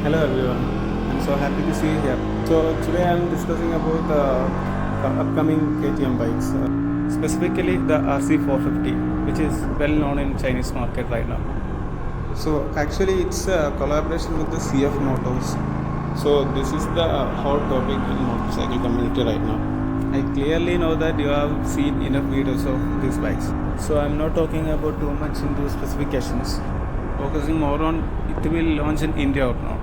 Hello everyone, I'm so happy to see you here. So today I'm discussing about the upcoming KTM bikes, specifically the RC 450, which is well known in Chinese market right now. So actually it's a collaboration with the CF Motors. So this is the hot topic in motorcycle community right now. I clearly know that you have seen enough videos of these bikes. So I'm not talking about too much into specifications, focusing more on it will launch in India or not.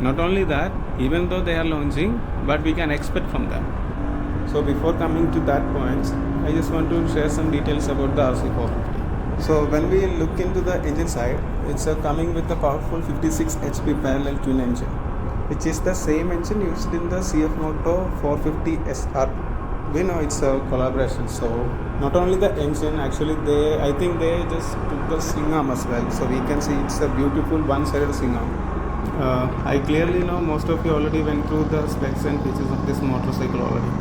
Not only that, even though they are launching, but we can expect from them. So before coming to that point, I just want to share some details about the RC450. So when we look into the engine side, it's coming with a powerful 56 HP parallel twin engine, which is the same engine used in the CF Moto 450 SR. We know it's a collaboration, so not only the engine, actually I think they just took the swing arm as well. So we can see it's a beautiful one-sided swing arm. I clearly know most of you already went through the specs and features of this motorcycle already.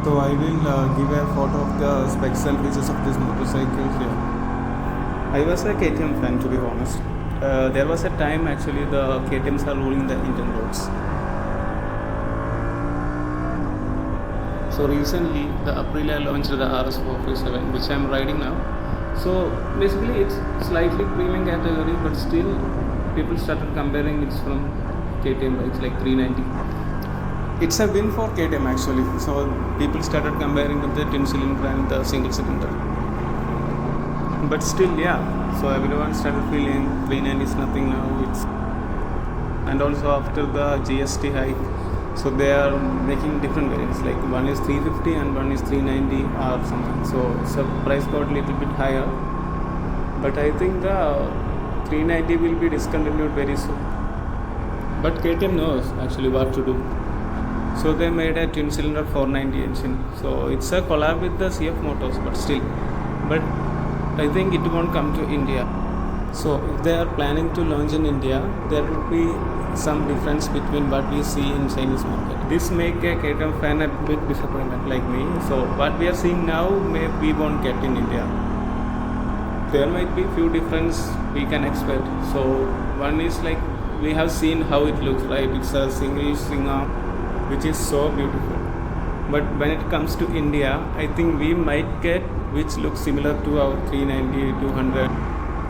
So I will give a photo of the specs and features of this motorcycle here. I was a KTM fan, to be honest. There was a time actually the KTMs are ruling the Indian roads. So recently the Aprilia launched the RS457, which I am riding now. So basically it's slightly premium category, but still people started comparing it from KTM bikes like 390. It's a win for KTM actually. So people started comparing with the twin cylinder and the single cylinder. But still, yeah. So everyone started feeling 390 is nothing now. And also after the GST hike, so they are making different variants. Like one is 350 and one is 390 or something. So it's a price got a little bit higher. But I think the 390 will be discontinued very soon. But KTM knows actually what to do. So they made a twin cylinder 490 engine. So it's a collab with the CF Motors, but still. But I think it won't come to India. So if they are planning to launch in India, there will be some difference between what we see in Chinese market. This make a KTM fan a big disappointment like me. So what we are seeing now, we won't get in India. There might be few difference we can expect. So one is like we have seen how it looks, right? It's a single swing arm, which is so beautiful. But when it comes to India, I think we might get which looks similar to our 390, 200,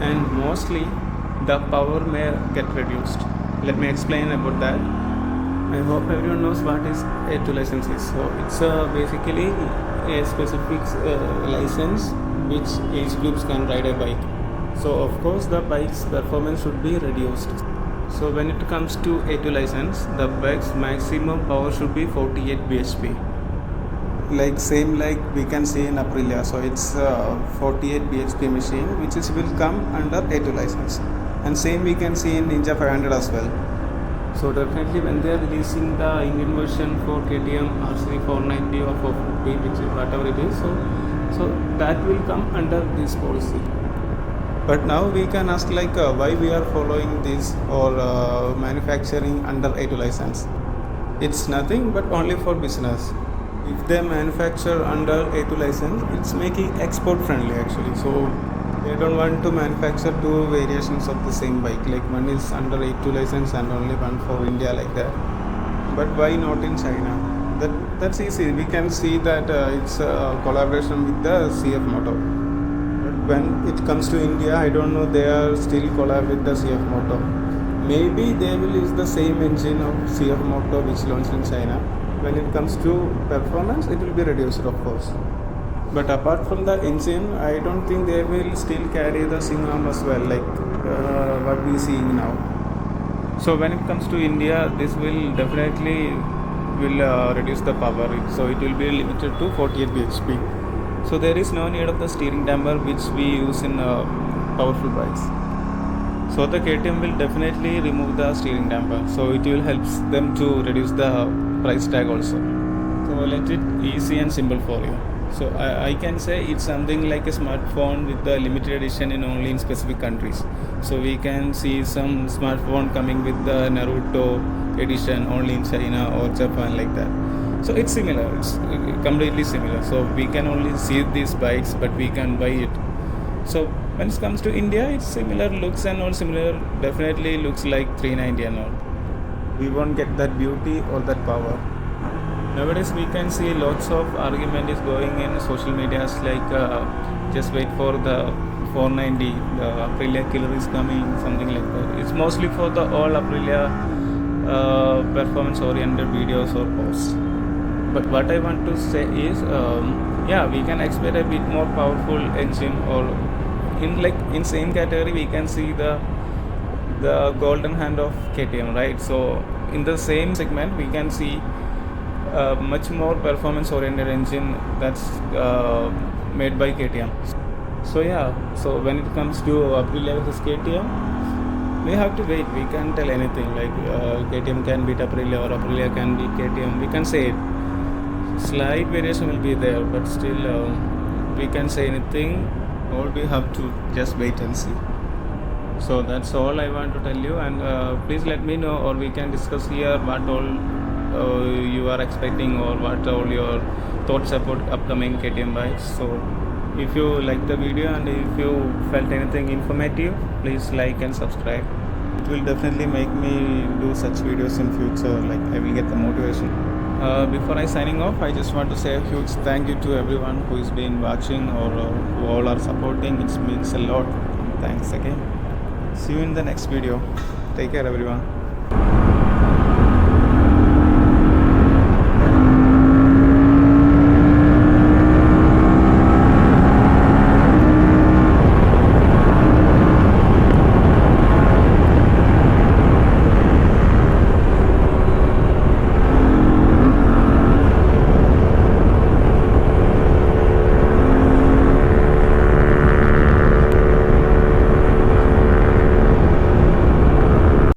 and mostly the power may get reduced. Let me explain about that. I hope everyone knows what is A2 license is. So it's basically a specific license which age groups can ride a bike. So of course the bike's performance should be reduced. So when it comes to A2 license, the bike's maximum power should be 48 bhp. Like same like we can see in Aprilia. So it's 48 bhp machine which will come under A2 license. And same we can see in Ninja 500 as well. So definitely when they are releasing the Indian version for KTM RC 490 or 450, which is whatever it is, so that will come under this policy. But now we can ask like why we are following this or manufacturing under A2 license. It's nothing but only for business. If they manufacture under A2 license, it's making export friendly actually. So they don't want to manufacture two variations of the same bike, like one is under A2 license and only one for India like that. But why not in China? That's easy. We can see that it's a collaboration with the CF Moto. But when it comes to India, I don't know, they are still collab with the CF Moto. Maybe they will use the same engine of CF Moto which launched in China. When it comes to performance, it will be reduced of course. But apart from the engine, I don't think they will still carry the swing arm as well, like what we see now. So when it comes to India, this will definitely reduce the power. So it will be limited to 48 bhp. So there is no need of the steering damper which we use in powerful bikes. So the KTM will definitely remove the steering damper. So it will help them to reduce the price tag also. So let it easy and simple for you. So I can say it's something like a smartphone with the limited edition only in specific countries. So we can see some smartphone coming with the Naruto edition only in China or Japan like that. So it's similar, it's completely similar. So we can only see these bikes, but we can buy it. So when it comes to India, it's similar looks and all similar, definitely looks like 390 and all. we won't get that beauty or that power. Nowadays we can see lots of argument is going in social medias like just wait for the 490, the Aprilia killer is coming, something like that. It's mostly for the all Aprilia performance oriented videos or posts. But what I want to say is yeah, we can expect a bit more powerful engine, or in same category we can see the golden hand of KTM, right? So in the same segment we can see much more performance oriented engine that's made by KTM. So yeah, so when it comes to Aprilia versus KTM, we have to wait. We can't tell anything like KTM can beat Aprilia or Aprilia can beat KTM. We can say it. Slight variation will be there, but still we can say anything. All we have to just wait and see. So that's all I want to tell you, and please let me know, or we can discuss here what all you are expecting, or what all your thoughts about upcoming KTM bikes. So if you like the video and if you felt anything informative, please like and subscribe. It will definitely make me do such videos in future, like I will get the motivation. Before I signing off, I just want to say a huge thank you to everyone who has been watching, or who all are supporting. It means a lot. Thanks again. See you in the next video. Take care everyone.